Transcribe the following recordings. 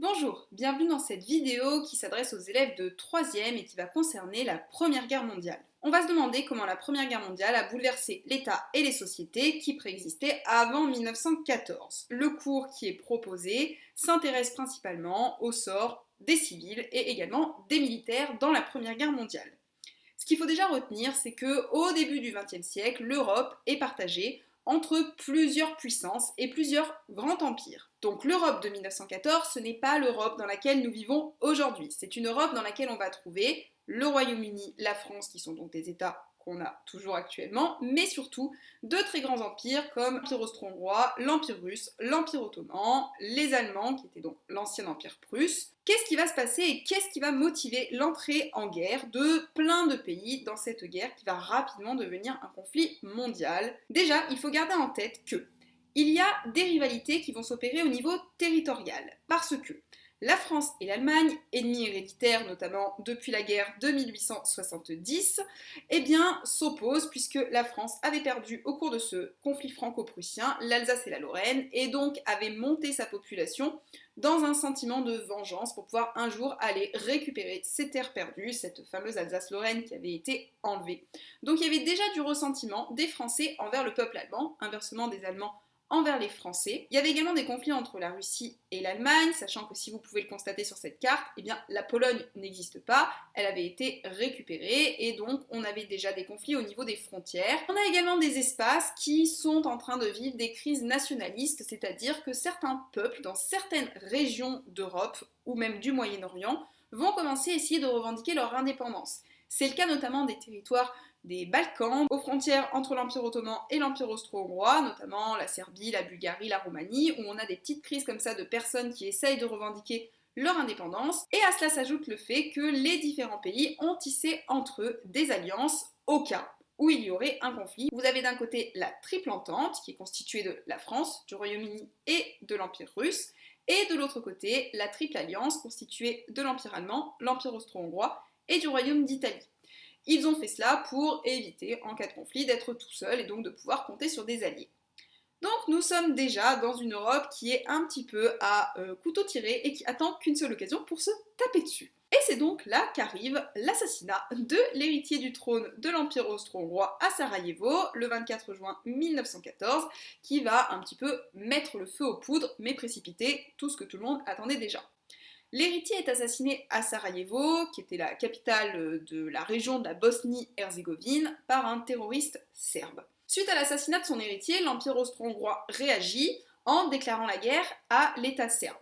Bonjour, bienvenue dans cette vidéo qui s'adresse aux élèves de 3e et qui va concerner la Première Guerre mondiale. On va se demander comment la Première Guerre mondiale a bouleversé l'État et les sociétés qui préexistaient avant 1914. Le cours qui est proposé s'intéresse principalement au sort des civils et également des militaires dans la Première Guerre mondiale. Ce qu'il faut déjà retenir, c'est qu'au début du XXe siècle, l'Europe est partagée entre plusieurs puissances et plusieurs grands empires. Donc l'Europe de 1914, ce n'est pas l'Europe dans laquelle nous vivons aujourd'hui. C'est une Europe dans laquelle on va trouver le Royaume-Uni, la France, qui sont donc des États qu'on a toujours actuellement, mais surtout de très grands empires comme l'Empire austro-hongrois, l'Empire russe, l'Empire ottoman, les Allemands, qui étaient donc l'ancien empire prusse. Qu'est-ce qui va se passer et qu'est-ce qui va motiver l'entrée en guerre de plein de pays dans cette guerre qui va rapidement devenir un conflit mondial? Déjà, il faut garder en tête que il y a des rivalités qui vont s'opérer au niveau territorial, parce que la France et l'Allemagne, ennemis héréditaires notamment depuis la guerre de 1870, s'opposent puisque la France avait perdu au cours de ce conflit franco-prussien l'Alsace et la Lorraine et donc avait monté sa population dans un sentiment de vengeance pour pouvoir un jour aller récupérer ces terres perdues, cette fameuse Alsace-Lorraine qui avait été enlevée. Donc il y avait déjà du ressentiment des Français envers le peuple allemand, inversement des Allemands envers les Français. Il y avait également des conflits entre la Russie et l'Allemagne, sachant que si vous pouvez le constater sur cette carte, la Pologne n'existe pas, elle avait été récupérée et donc on avait déjà des conflits au niveau des frontières. On a également des espaces qui sont en train de vivre des crises nationalistes, c'est-à-dire que certains peuples dans certaines régions d'Europe ou même du Moyen-Orient vont commencer à essayer de revendiquer leur indépendance. C'est le cas notamment des territoires des Balkans, aux frontières entre l'Empire ottoman et l'Empire austro-hongrois, notamment la Serbie, la Bulgarie, la Roumanie, où on a des petites crises comme ça de personnes qui essayent de revendiquer leur indépendance. Et à cela s'ajoute le fait que les différents pays ont tissé entre eux des alliances au cas où il y aurait un conflit. Vous avez d'un côté la Triple Entente, qui est constituée de la France, du Royaume-Uni et de l'Empire russe, et de l'autre côté, la Triple Alliance, constituée de l'Empire allemand, l'Empire austro-hongrois et du Royaume d'Italie. Ils ont fait cela pour éviter, en cas de conflit, d'être tout seul et donc de pouvoir compter sur des alliés. Donc nous sommes déjà dans une Europe qui est un petit peu à couteau tiré et qui attend qu'une seule occasion pour se taper dessus. Et c'est donc là qu'arrive l'assassinat de l'héritier du trône de l'Empire austro-hongrois à Sarajevo, le 24 juin 1914, qui va un petit peu mettre le feu aux poudres, mais précipiter tout ce que tout le monde attendait déjà. L'héritier est assassiné à Sarajevo, qui était la capitale de la région de la Bosnie-Herzégovine, par un terroriste serbe. Suite à l'assassinat de son héritier, l'Empire austro-hongrois réagit en déclarant la guerre à l'État serbe.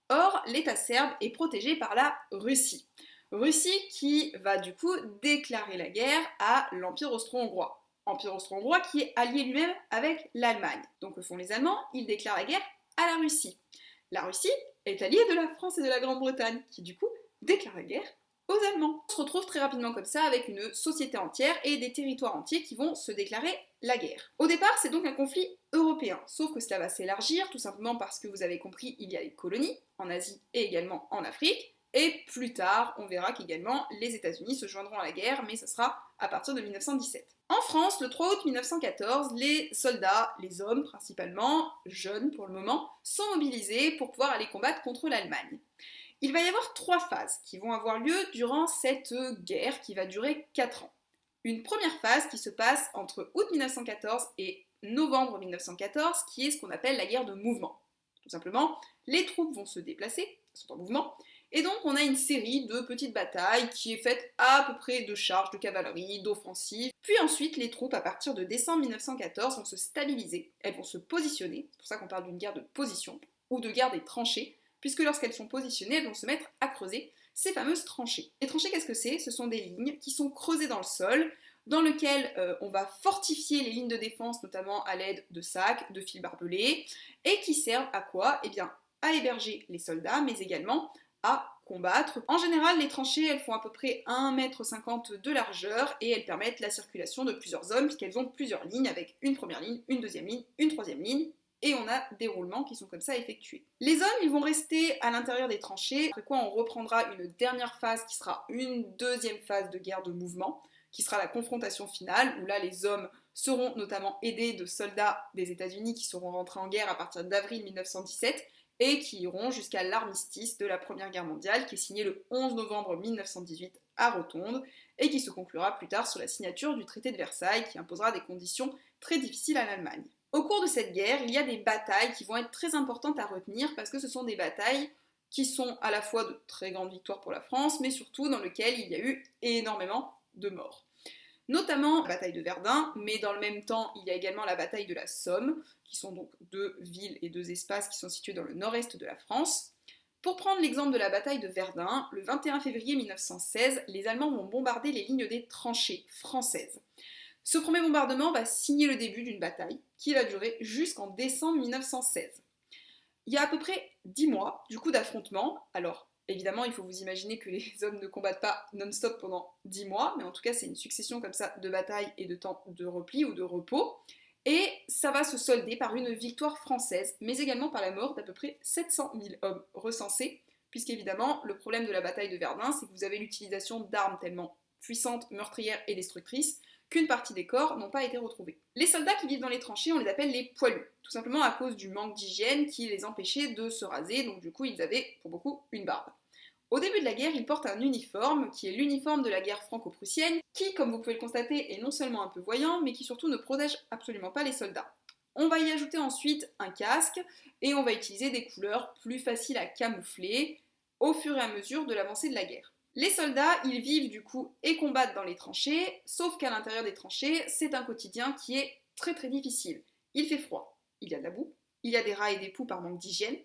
Or, l'État serbe est protégé par la Russie. Russie qui va du coup déclarer la guerre à l'Empire austro-hongrois. Empire austro-hongrois qui est allié lui-même avec l'Allemagne. Donc que font les Allemands? Ils déclarent la guerre à la Russie. La Russie est alliée de la France et de la Grande-Bretagne, qui du coup déclarent la guerre aux Allemands. On se retrouve très rapidement comme ça avec une société entière et des territoires entiers qui vont se déclarer la guerre. Au départ, c'est donc un conflit européen, sauf que cela va s'élargir, tout simplement parce que vous avez compris, il y a les colonies en Asie et également en Afrique, et plus tard, on verra qu'également les États-Unis se joindront à la guerre, mais ce sera à partir de 1917. En France, le 3 août 1914, les soldats, les hommes principalement, jeunes pour le moment, sont mobilisés pour pouvoir aller combattre contre l'Allemagne. Il va y avoir 3 phases qui vont avoir lieu durant cette guerre qui va durer 4 ans. Une première phase qui se passe entre août 1914 et novembre 1914, qui est ce qu'on appelle la guerre de mouvement. Tout simplement, les troupes vont se déplacer, sont en mouvement, et donc on a une série de petites batailles qui est faite à peu près de charges de cavalerie, d'offensives. Puis ensuite, les troupes, à partir de décembre 1914, vont se stabiliser, elles vont se positionner, c'est pour ça qu'on parle d'une guerre de position, ou de guerre des tranchées, puisque lorsqu'elles sont positionnées, elles vont se mettre à creuser ces fameuses tranchées. Les tranchées, qu'est-ce que c'est? Ce sont des lignes qui sont creusées dans le sol, dans lesquelles on va fortifier les lignes de défense, notamment à l'aide de sacs, de fils barbelés, et qui servent à quoi? À héberger les soldats, mais également à combattre. En général, les tranchées, elles font à peu près 1,50 m de largeur et elles permettent la circulation de plusieurs hommes puisqu'elles ont plusieurs lignes avec une première ligne, une deuxième ligne, une troisième ligne et on a des roulements qui sont comme ça effectués. Les hommes, ils vont rester à l'intérieur des tranchées, après quoi on reprendra une dernière phase qui sera une deuxième phase de guerre de mouvement, qui sera la confrontation finale, où là les hommes seront notamment aidés de soldats des États-Unis qui seront rentrés en guerre à partir d'avril 1917, et qui iront jusqu'à l'armistice de la Première Guerre mondiale qui est signé le 11 novembre 1918 à Rotonde et qui se conclura plus tard sur la signature du traité de Versailles qui imposera des conditions très difficiles à l'Allemagne. Au cours de cette guerre, il y a des batailles qui vont être très importantes à retenir parce que ce sont des batailles qui sont à la fois de très grandes victoires pour la France, mais surtout dans lesquelles il y a eu énormément de morts. Notamment la bataille de Verdun, mais dans le même temps, il y a également la bataille de la Somme, qui sont donc deux villes et deux espaces qui sont situés dans le nord-est de la France. Pour prendre l'exemple de la bataille de Verdun, le 21 février 1916, les Allemands vont bombarder les lignes des tranchées françaises. Ce premier bombardement va signer le début d'une bataille qui va durer jusqu'en décembre 1916. Il y a à peu près 10 mois du coup d'affrontement. Alors évidemment il faut vous imaginer que les hommes ne combattent pas non-stop pendant 10 mois, mais en tout cas c'est une succession comme ça de batailles et de temps de repli ou de repos. Et ça va se solder par une victoire française, mais également par la mort d'à peu près 700 000 hommes recensés, puisqu'évidemment le problème de la bataille de Verdun c'est que vous avez l'utilisation d'armes tellement puissantes, meurtrières et destructrices qu'une partie des corps n'ont pas été retrouvés. Les soldats qui vivent dans les tranchées, on les appelle les poilus, tout simplement à cause du manque d'hygiène qui les empêchait de se raser, donc du coup ils avaient pour beaucoup une barbe. Au début de la guerre, ils portent un uniforme qui est l'uniforme de la guerre franco-prussienne, qui, comme vous pouvez le constater, est non seulement un peu voyant, mais qui surtout ne protège absolument pas les soldats. On va y ajouter ensuite un casque, et on va utiliser des couleurs plus faciles à camoufler au fur et à mesure de l'avancée de la guerre. Les soldats, ils vivent du coup et combattent dans les tranchées, sauf qu'à l'intérieur des tranchées, c'est un quotidien qui est très très difficile. Il fait froid, il y a de la boue, il y a des rats et des poux par manque d'hygiène,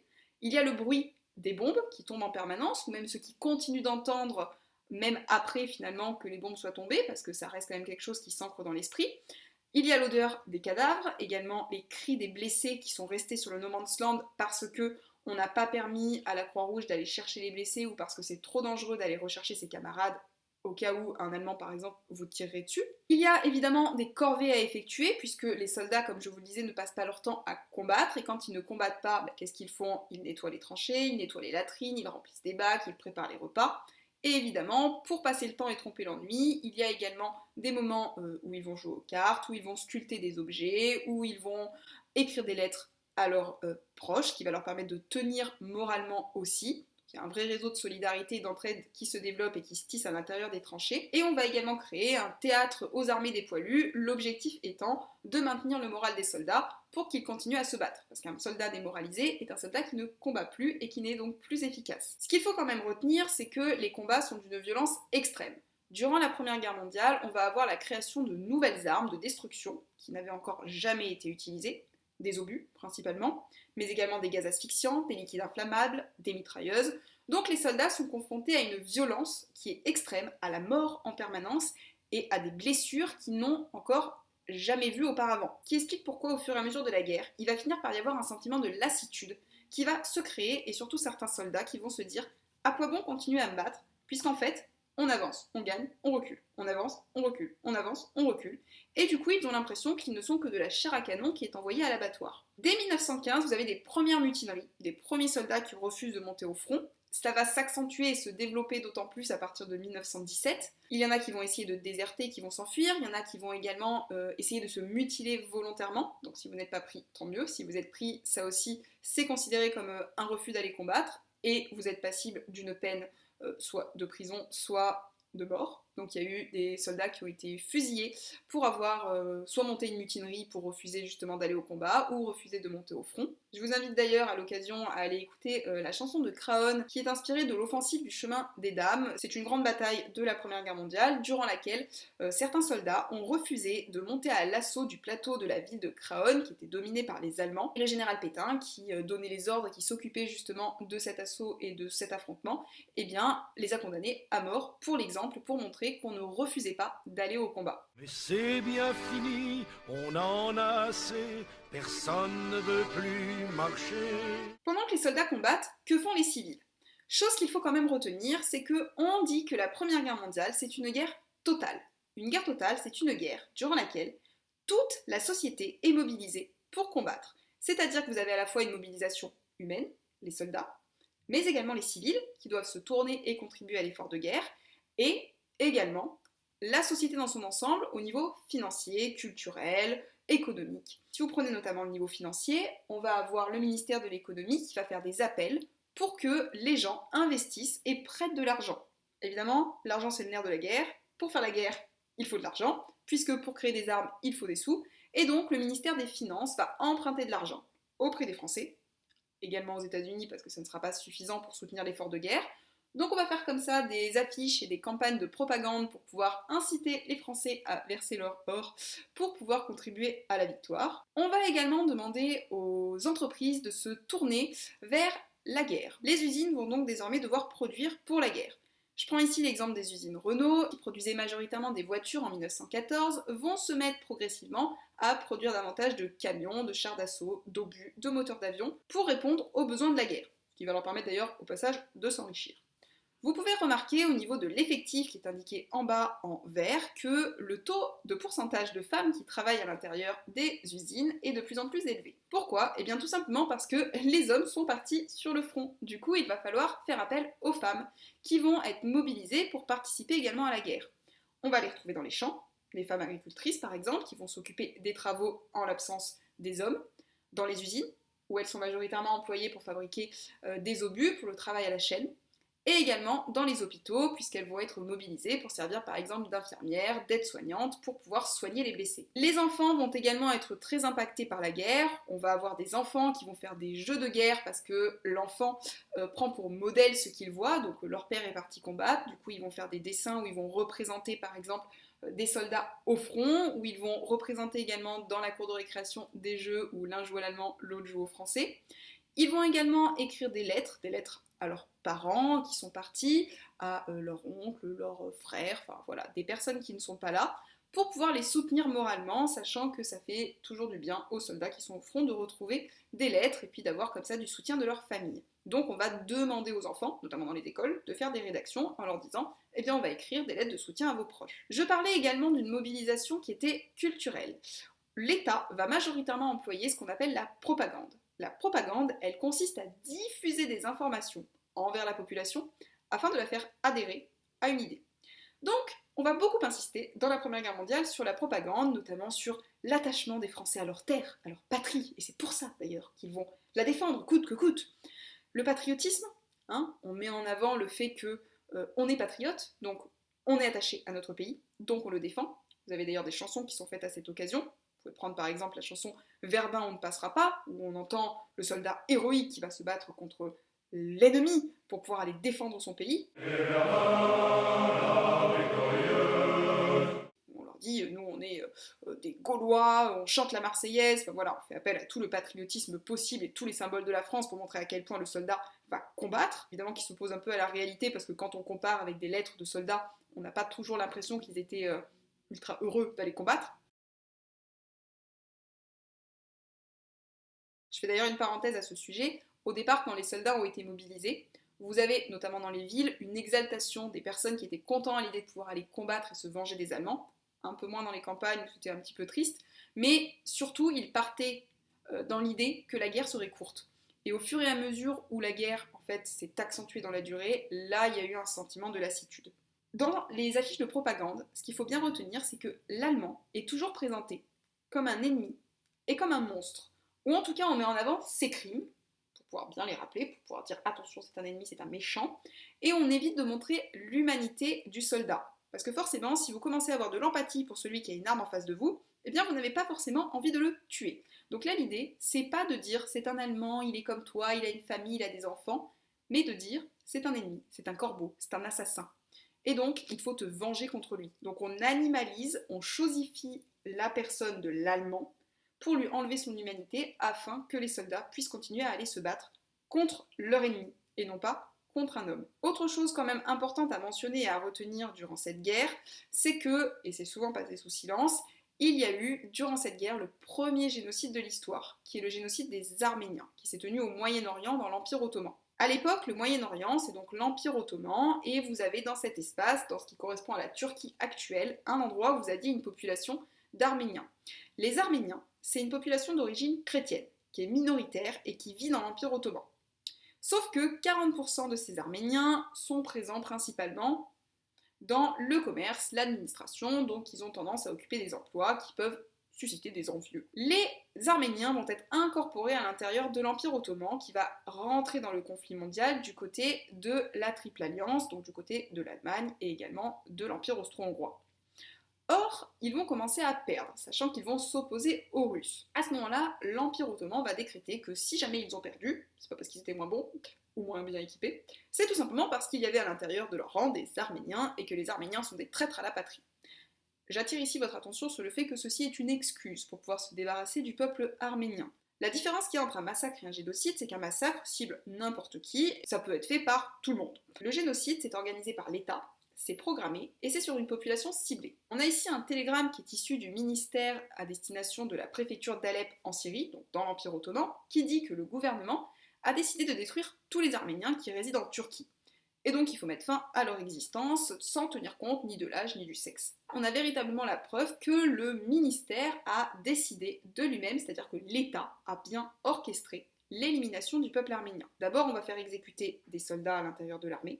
il y a le bruit des bombes qui tombent en permanence, ou même ceux qui continuent d'entendre, même après finalement que les bombes soient tombées, parce que ça reste quand même quelque chose qui s'ancre dans l'esprit. Il y a l'odeur des cadavres, également les cris des blessés qui sont restés sur le No Man's Land parce que on n'a pas permis à la Croix-Rouge d'aller chercher les blessés ou parce que c'est trop dangereux d'aller rechercher ses camarades au cas où un Allemand par exemple vous tirerait dessus. Il y a évidemment des corvées à effectuer puisque les soldats, comme je vous le disais, ne passent pas leur temps à combattre et quand ils ne combattent pas, qu'est-ce qu'ils font? Ils nettoient les tranchées, ils nettoient les latrines, ils remplissent des bacs, ils préparent les repas. Et évidemment, pour passer le temps et tromper l'ennui, il y a également des moments où ils vont jouer aux cartes, où ils vont sculpter des objets, où ils vont écrire des lettres à leurs proches, qui va leur permettre de tenir moralement aussi. Il y a un vrai réseau de solidarité et d'entraide qui se développe et qui se tisse à l'intérieur des tranchées. Et on va également créer un théâtre aux armées des poilus, l'objectif étant de maintenir le moral des soldats pour qu'ils continuent à se battre. Parce qu'un soldat démoralisé est un soldat qui ne combat plus et qui n'est donc plus efficace. Ce qu'il faut quand même retenir, c'est que les combats sont d'une violence extrême. Durant la Première Guerre mondiale, on va avoir la création de nouvelles armes de destruction qui n'avaient encore jamais été utilisées, des obus principalement, mais également des gaz asphyxiants, des liquides inflammables, des mitrailleuses. Donc les soldats sont confrontés à une violence qui est extrême, à la mort en permanence et à des blessures qu'ils n'ont encore jamais vues auparavant. Qui explique pourquoi au fur et à mesure de la guerre, il va finir par y avoir un sentiment de lassitude qui va se créer et surtout certains soldats qui vont se dire à quoi bon continuer à me battre puisqu'en fait on avance, on gagne, on recule, on avance, on recule, on avance, on recule. Et du coup, ils ont l'impression qu'ils ne sont que de la chair à canon qui est envoyée à l'abattoir. Dès 1915, vous avez des premières mutineries, des premiers soldats qui refusent de monter au front. Ça va s'accentuer et se développer d'autant plus à partir de 1917. Il y en a qui vont essayer de déserter, qui vont s'enfuir. Il y en a qui vont également essayer de se mutiler volontairement. Donc si vous n'êtes pas pris, tant mieux. Si vous êtes pris, ça aussi, c'est considéré comme un refus d'aller combattre. Et vous êtes passible d'une peine soit de prison, soit de mort. Donc il y a eu des soldats qui ont été fusillés pour avoir soit monté une mutinerie pour refuser justement d'aller au combat ou refuser de monter au front. Je vous invite d'ailleurs à l'occasion à aller écouter la chanson de Craonne qui est inspirée de l'offensive du chemin des dames. C'est une grande bataille de la Première Guerre mondiale durant laquelle certains soldats ont refusé de monter à l'assaut du plateau de la ville de Craonne qui était dominé par les Allemands. Et le général Pétain qui donnait les ordres et qui s'occupait justement de cet assaut et de cet affrontement, eh bien les a condamnés à mort pour l'exemple, pour montrer qu'on ne refusait pas d'aller au combat. Mais c'est bien fini, on en a assez, personne ne veut plus marcher. Pendant que les soldats combattent, que font les civils? Chose qu'il faut quand même retenir, c'est qu'on dit que la Première Guerre mondiale, c'est une guerre totale. Une guerre totale, c'est une guerre durant laquelle toute la société est mobilisée pour combattre. C'est-à-dire que vous avez à la fois une mobilisation humaine, les soldats, mais également les civils, qui doivent se tourner et contribuer à l'effort de guerre, et également la société dans son ensemble au niveau financier, culturel, économique. Si vous prenez notamment le niveau financier, on va avoir le ministère de l'économie qui va faire des appels pour que les gens investissent et prêtent de l'argent. Évidemment, l'argent c'est le nerf de la guerre. Pour faire la guerre, il faut de l'argent, puisque pour créer des armes, il faut des sous. Et donc, le ministère des Finances va emprunter de l'argent auprès des Français, également aux États-Unis parce que ça ne sera pas suffisant pour soutenir l'effort de guerre. Donc on va faire comme ça des affiches et des campagnes de propagande pour pouvoir inciter les Français à verser leur or pour pouvoir contribuer à la victoire. On va également demander aux entreprises de se tourner vers la guerre. Les usines vont donc désormais devoir produire pour la guerre. Je prends ici l'exemple des usines Renault, qui produisaient majoritairement des voitures en 1914, vont se mettre progressivement à produire davantage de camions, de chars d'assaut, d'obus, de moteurs d'avion, pour répondre aux besoins de la guerre, ce qui va leur permettre d'ailleurs au passage de s'enrichir. Vous pouvez remarquer au niveau de l'effectif qui est indiqué en bas en vert que le taux de pourcentage de femmes qui travaillent à l'intérieur des usines est de plus en plus élevé. Pourquoi ? Eh bien tout simplement parce que les hommes sont partis sur le front. Du coup, il va falloir faire appel aux femmes qui vont être mobilisées pour participer également à la guerre. On va les retrouver dans les champs, les femmes agricultrices par exemple, qui vont s'occuper des travaux en l'absence des hommes, dans les usines, où elles sont majoritairement employées pour fabriquer des obus pour le travail à la chaîne, et également dans les hôpitaux, puisqu'elles vont être mobilisées pour servir par exemple d'infirmières, d'aides-soignantes, pour pouvoir soigner les blessés. Les enfants vont également être très impactés par la guerre. On va avoir des enfants qui vont faire des jeux de guerre parce que l'enfant prend pour modèle ce qu'il voit, donc leur père est parti combattre, du coup ils vont faire des dessins où ils vont représenter par exemple des soldats au front, où ils vont représenter également dans la cour de récréation des jeux où l'un joue à l'allemand, l'autre joue au français. Ils vont également écrire des lettres à leurs parents qui sont partis, à leur oncle, leur frère, enfin voilà, des personnes qui ne sont pas là, pour pouvoir les soutenir moralement, sachant que ça fait toujours du bien aux soldats qui sont au front de retrouver des lettres et puis d'avoir comme ça du soutien de leur famille. Donc on va demander aux enfants, notamment dans les écoles, de faire des rédactions en leur disant « Eh bien on va écrire des lettres de soutien à vos proches ». Je parlais également d'une mobilisation qui était culturelle. L'État va majoritairement employer ce qu'on appelle la propagande. La propagande, elle consiste à diffuser des informations envers la population afin de la faire adhérer à une idée. Donc, on va beaucoup insister dans la Première Guerre mondiale sur la propagande, notamment sur l'attachement des Français à leur terre, à leur patrie, et c'est pour ça d'ailleurs qu'ils vont la défendre coûte que coûte. Le patriotisme, on met en avant le fait qu'on est patriote, donc on est attaché à notre pays, donc on le défend. Vous avez d'ailleurs des chansons qui sont faites à cette occasion. Vous pouvez prendre par exemple la chanson Verdun on ne passera pas, où on entend le soldat héroïque qui va se battre contre l'ennemi pour pouvoir aller défendre son pays. On leur dit, nous on est des Gaulois, on chante la Marseillaise, enfin voilà, on fait appel à tout le patriotisme possible et tous les symboles de la France pour montrer à quel point le soldat va combattre. Évidemment qu'il s'oppose un peu à la réalité parce que quand on compare avec des lettres de soldats, on n'a pas toujours l'impression qu'ils étaient ultra heureux d'aller combattre. Je fais d'ailleurs une parenthèse à ce sujet. Au départ, quand les soldats ont été mobilisés, vous avez, notamment dans les villes, une exaltation des personnes qui étaient contents à l'idée de pouvoir aller combattre et se venger des Allemands. Un peu moins dans les campagnes où c'était un petit peu triste. Mais surtout, ils partaient dans l'idée que la guerre serait courte. Et au fur et à mesure où la guerre, en fait, s'est accentuée dans la durée, là, il y a eu un sentiment de lassitude. Dans les affiches de propagande, ce qu'il faut bien retenir, c'est que l'allemand est toujours présenté comme un ennemi et comme un monstre. Ou en tout cas on met en avant ses crimes, pour pouvoir bien les rappeler, pour pouvoir dire attention c'est un ennemi, c'est un méchant, et on évite de montrer l'humanité du soldat. Parce que forcément, si vous commencez à avoir de l'empathie pour celui qui a une arme en face de vous, eh bien vous n'avez pas forcément envie de le tuer. Donc là l'idée, c'est pas de dire c'est un Allemand, il est comme toi, il a une famille, il a des enfants, mais de dire c'est un ennemi, c'est un corbeau, c'est un assassin. Et donc il faut te venger contre lui. Donc on animalise, on chosifie la personne de l'Allemand, pour lui enlever son humanité afin que les soldats puissent continuer à aller se battre contre leur ennemi et non pas contre un homme. Autre chose quand même importante à mentionner et à retenir durant cette guerre, c'est que, et c'est souvent passé sous silence, il y a eu durant cette guerre le premier génocide de l'histoire, qui est le génocide des Arméniens, qui s'est tenu au Moyen-Orient dans l'Empire ottoman. À l'époque, le Moyen-Orient, c'est donc l'Empire ottoman, et vous avez dans cet espace, dans ce qui correspond à la Turquie actuelle, un endroit où vous aviez une population d'Arméniens. Les Arméniens, c'est une population d'origine chrétienne, qui est minoritaire et qui vit dans l'Empire ottoman. Sauf que 40% de ces Arméniens sont présents principalement dans le commerce, l'administration, donc ils ont tendance à occuper des emplois qui peuvent susciter des envieux. Les Arméniens vont être incorporés à l'intérieur de l'Empire ottoman qui va rentrer dans le conflit mondial du côté de la Triple Alliance, donc du côté de l'Allemagne et également de l'Empire austro-hongrois. Or, ils vont commencer à perdre, sachant qu'ils vont s'opposer aux Russes. À ce moment-là, l'Empire ottoman va décréter que si jamais ils ont perdu, c'est pas parce qu'ils étaient moins bons ou moins bien équipés, c'est tout simplement parce qu'il y avait à l'intérieur de leur rang des Arméniens et que les Arméniens sont des traîtres à la patrie. J'attire ici votre attention sur le fait que ceci est une excuse pour pouvoir se débarrasser du peuple arménien. La différence qu'il y a entre un massacre et un génocide, c'est qu'un massacre cible n'importe qui, ça peut être fait par tout le monde. Le génocide, c'est organisé par l'État, c'est programmé et c'est sur une population ciblée. On a ici un télégramme qui est issu du ministère à destination de la préfecture d'Alep en Syrie, donc dans l'Empire ottoman, qui dit que le gouvernement a décidé de détruire tous les Arméniens qui résident en Turquie. Et donc il faut mettre fin à leur existence sans tenir compte ni de l'âge ni du sexe. On a véritablement la preuve que le ministère a décidé de lui-même, c'est-à-dire que l'État a bien orchestré l'élimination du peuple arménien. D'abord on va faire exécuter des soldats à l'intérieur de l'armée,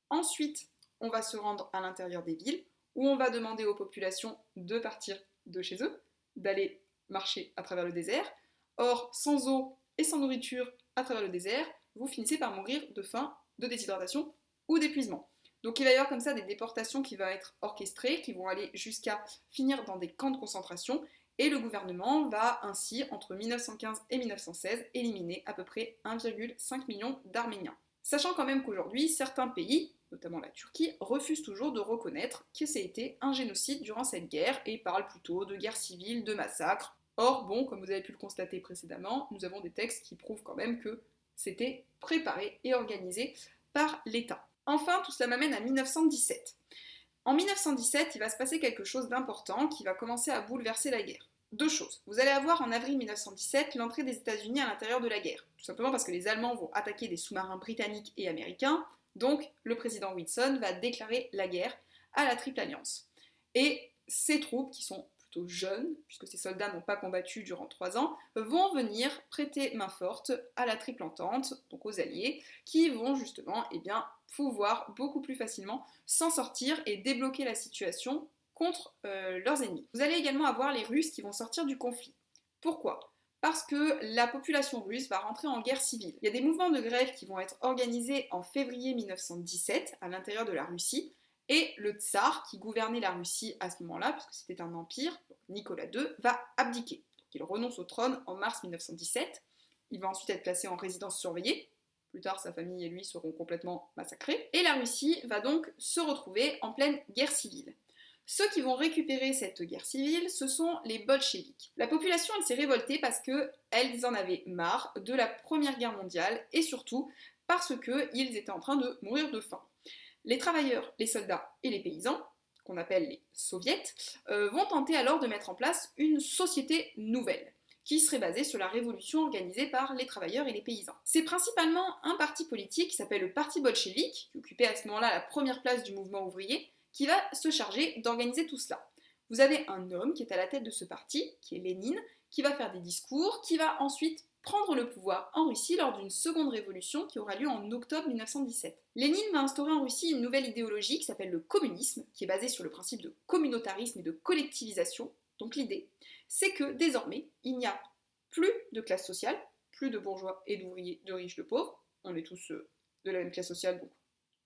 ensuite on va se rendre à l'intérieur des villes, où on va demander aux populations de partir de chez eux, d'aller marcher à travers le désert. Or, sans eau et sans nourriture à travers le désert, vous finissez par mourir de faim, de déshydratation ou d'épuisement. Donc il va y avoir comme ça des déportations qui vont être orchestrées, qui vont aller jusqu'à finir dans des camps de concentration, et le gouvernement va ainsi, entre 1915 et 1916, éliminer à peu près 1,5 million d'Arméniens. Sachant quand même qu'aujourd'hui, certains pays, notamment la Turquie, refusent toujours de reconnaître que ça a été un génocide durant cette guerre et parlent plutôt de guerre civile, de massacre. Or, bon, comme vous avez pu le constater précédemment, nous avons des textes qui prouvent quand même que c'était préparé et organisé par l'État. Enfin, tout cela m'amène à 1917. En 1917, il va se passer quelque chose d'important qui va commencer à bouleverser la guerre. Deux choses. Vous allez avoir en avril 1917 l'entrée des États-Unis à l'intérieur de la guerre. Tout simplement parce que les Allemands vont attaquer des sous-marins britanniques et américains, donc le président Wilson va déclarer la guerre à la Triple Alliance. Et ces troupes, qui sont plutôt jeunes, puisque ces soldats n'ont pas combattu durant 3 ans, vont venir prêter main forte à la Triple Entente, donc aux Alliés, qui vont justement pouvoir beaucoup plus facilement s'en sortir et débloquer la situation contre leurs ennemis. Vous allez également avoir les Russes qui vont sortir du conflit. Pourquoi ? Parce que la population russe va rentrer en guerre civile. Il y a des mouvements de grève qui vont être organisés en février 1917 à l'intérieur de la Russie, et le tsar, qui gouvernait la Russie à ce moment-là, puisque c'était un empire, donc Nicolas II, va abdiquer. Donc, il renonce au trône en mars 1917, il va ensuite être placé en résidence surveillée, plus tard sa famille et lui seront complètement massacrés, et la Russie va donc se retrouver en pleine guerre civile. Ceux qui vont récupérer cette guerre civile, ce sont les bolcheviks. La population, elle s'est révoltée parce qu'elles en avaient marre de la Première Guerre mondiale et surtout parce qu'ils étaient en train de mourir de faim. Les travailleurs, les soldats et les paysans, qu'on appelle les soviets, vont tenter alors de mettre en place une société nouvelle qui serait basée sur la révolution organisée par les travailleurs et les paysans. C'est principalement un parti politique qui s'appelle le Parti bolchevique, qui occupait à ce moment-là la première place du mouvement ouvrier, qui va se charger d'organiser tout cela. Vous avez un homme qui est à la tête de ce parti, qui est Lénine, qui va faire des discours, qui va ensuite prendre le pouvoir en Russie lors d'une seconde révolution qui aura lieu en octobre 1917. Lénine va instaurer en Russie une nouvelle idéologie qui s'appelle le communisme, qui est basée sur le principe de communautarisme et de collectivisation. Donc l'idée, c'est que désormais, il n'y a plus de classe sociale, plus de bourgeois et d'ouvriers, de riches, de pauvres, on est tous de la même classe sociale, donc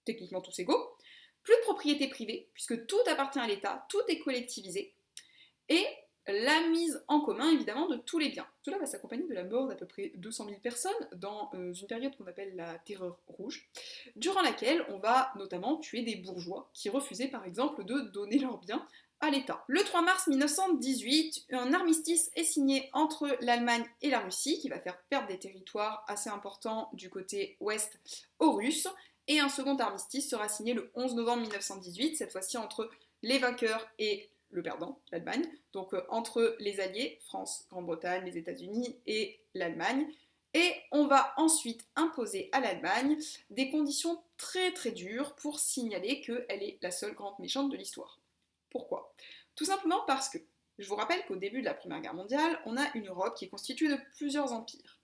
techniquement tous égaux. Plus de propriété privée, puisque tout appartient à l'État, tout est collectivisé, et la mise en commun, évidemment, de tous les biens. Cela va s'accompagner de la mort d'à peu près 200 000 personnes dans une période qu'on appelle la Terreur rouge, durant laquelle on va notamment tuer des bourgeois qui refusaient par exemple de donner leurs biens à l'État. Le 3 mars 1918, un armistice est signé entre l'Allemagne et la Russie, qui va faire perdre des territoires assez importants du côté ouest aux Russes, et un second armistice sera signé le 11 novembre 1918, cette fois-ci entre les vainqueurs et le perdant, l'Allemagne, donc entre les alliés, France, Grande-Bretagne, les États-Unis et l'Allemagne, et on va ensuite imposer à l'Allemagne des conditions très très dures pour signaler qu'elle est la seule grande méchante de l'histoire. Pourquoi ? Tout simplement parce que, je vous rappelle qu'au début de la Première Guerre mondiale, on a une Europe qui est constituée de plusieurs empires.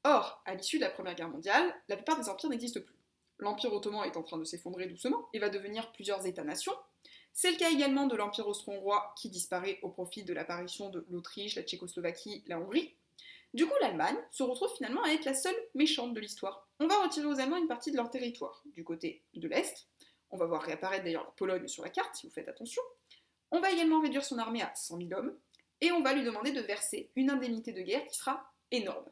Or, à l'issue de la Première Guerre mondiale, la plupart des empires n'existent plus. L'Empire ottoman est en train de s'effondrer doucement et va devenir plusieurs États-nations. C'est le cas également de l'Empire austro-hongrois qui disparaît au profit de l'apparition de l'Autriche, la Tchécoslovaquie, la Hongrie. Du coup, l'Allemagne se retrouve finalement à être la seule méchante de l'histoire. On va retirer aux Allemands une partie de leur territoire, du côté de l'Est. On va voir réapparaître d'ailleurs la Pologne sur la carte, si vous faites attention. On va également réduire son armée à 100 000 hommes, et on va lui demander de verser une indemnité de guerre qui sera énorme.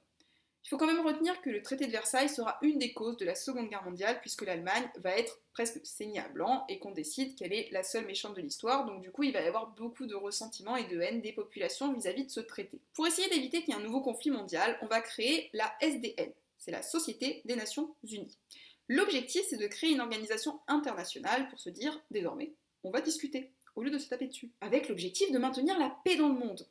Il faut quand même retenir que le traité de Versailles sera une des causes de la Seconde Guerre mondiale, puisque l'Allemagne va être presque saignée à blanc, et qu'on décide qu'elle est la seule méchante de l'histoire, donc du coup il va y avoir beaucoup de ressentiment et de haine des populations vis-à-vis de ce traité. Pour essayer d'éviter qu'il y ait un nouveau conflit mondial, on va créer la SDN, c'est la Société des Nations Unies. L'objectif c'est de créer une organisation internationale pour se dire, désormais, on va discuter, au lieu de se taper dessus, avec l'objectif de maintenir la paix dans le monde.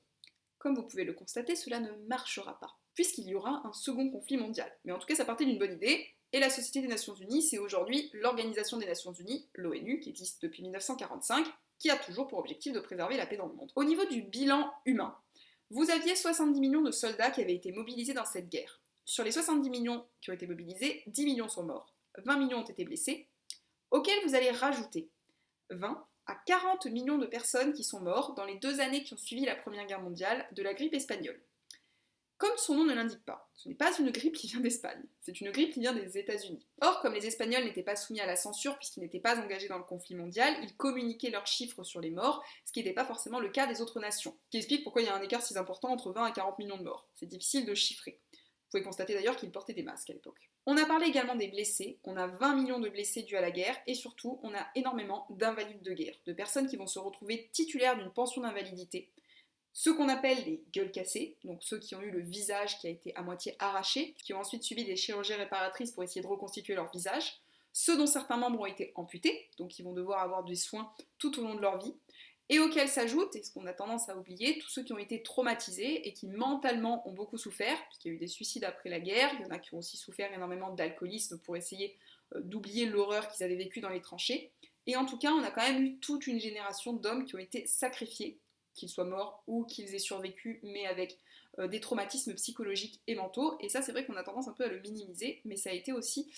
Comme vous pouvez le constater, cela ne marchera pas, puisqu'il y aura un second conflit mondial. Mais en tout cas, ça partait d'une bonne idée, et la Société des Nations Unies, c'est aujourd'hui l'Organisation des Nations Unies, l'ONU, qui existe depuis 1945, qui a toujours pour objectif de préserver la paix dans le monde. Au niveau du bilan humain, vous aviez 70 millions de soldats qui avaient été mobilisés dans cette guerre. Sur les 70 millions qui ont été mobilisés, 10 millions sont morts, 20 millions ont été blessés, auxquels vous allez rajouter 20 à 40 millions de personnes qui sont mortes dans les 2 années qui ont suivi la Première Guerre mondiale de la grippe espagnole. Comme son nom ne l'indique pas, ce n'est pas une grippe qui vient d'Espagne, c'est une grippe qui vient des États-Unis. Or, comme les Espagnols n'étaient pas soumis à la censure puisqu'ils n'étaient pas engagés dans le conflit mondial, ils communiquaient leurs chiffres sur les morts, ce qui n'était pas forcément le cas des autres nations. Ce qui explique pourquoi il y a un écart si important entre 20 et 40 millions de morts. C'est difficile de chiffrer. Vous pouvez constater d'ailleurs qu'ils portaient des masques à l'époque. On a parlé également des blessés, on a 20 millions de blessés dus à la guerre, et surtout, on a énormément d'invalides de guerre, de personnes qui vont se retrouver titulaires d'une pension d'invalidité, ceux qu'on appelle les gueules cassées, donc ceux qui ont eu le visage qui a été à moitié arraché, qui ont ensuite subi des chirurgies réparatrices pour essayer de reconstituer leur visage, ceux dont certains membres ont été amputés, donc ils vont devoir avoir des soins tout au long de leur vie, et auxquels s'ajoutent, et ce qu'on a tendance à oublier, tous ceux qui ont été traumatisés et qui mentalement ont beaucoup souffert, puisqu'il y a eu des suicides après la guerre, il y en a qui ont aussi souffert énormément d'alcoolisme pour essayer d'oublier l'horreur qu'ils avaient vécue dans les tranchées. Et en tout cas, on a quand même eu toute une génération d'hommes qui ont été sacrifiés, qu'ils soient morts ou qu'ils aient survécu, mais avec des traumatismes psychologiques et mentaux. Et ça, c'est vrai qu'on a tendance un peu à le minimiser, mais ça a été aussi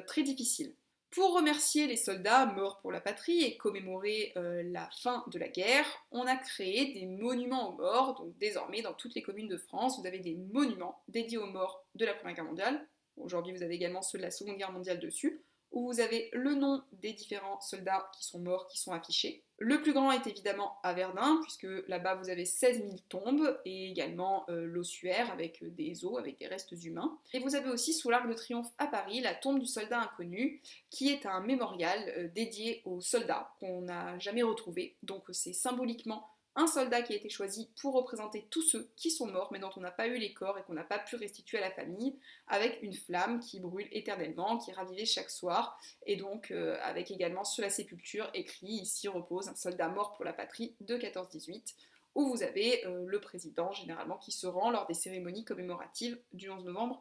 très difficile. Pour remercier les soldats morts pour la patrie et commémorer la fin de la guerre, on a créé des monuments aux morts. Donc désormais, dans toutes les communes de France, vous avez des monuments dédiés aux morts de la Première Guerre mondiale. Aujourd'hui, vous avez également ceux de la Seconde Guerre mondiale dessus, où vous avez le nom des différents soldats qui sont morts, qui sont affichés. Le plus grand est évidemment à Verdun, puisque là-bas vous avez 16 000 tombes, et également l'ossuaire avec des os, avec des restes humains. Et vous avez aussi sous l'Arc de Triomphe à Paris, la tombe du soldat inconnu, qui est un mémorial dédié aux soldats qu'on n'a jamais retrouvé. Donc c'est symboliquement un soldat qui a été choisi pour représenter tous ceux qui sont morts mais dont on n'a pas eu les corps et qu'on n'a pas pu restituer à la famille, avec une flamme qui brûle éternellement, qui est ravivée chaque soir, et donc avec également sur la sépulture écrit « Ici repose un soldat mort pour la patrie de 14-18 », où vous avez le président généralement qui se rend lors des cérémonies commémoratives du 11 novembre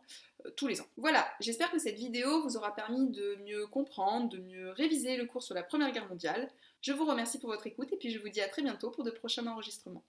tous les ans. Voilà, j'espère que cette vidéo vous aura permis de mieux comprendre, de mieux réviser le cours sur la Première Guerre mondiale. Je vous remercie pour votre écoute et puis je vous dis à très bientôt pour de prochains enregistrements.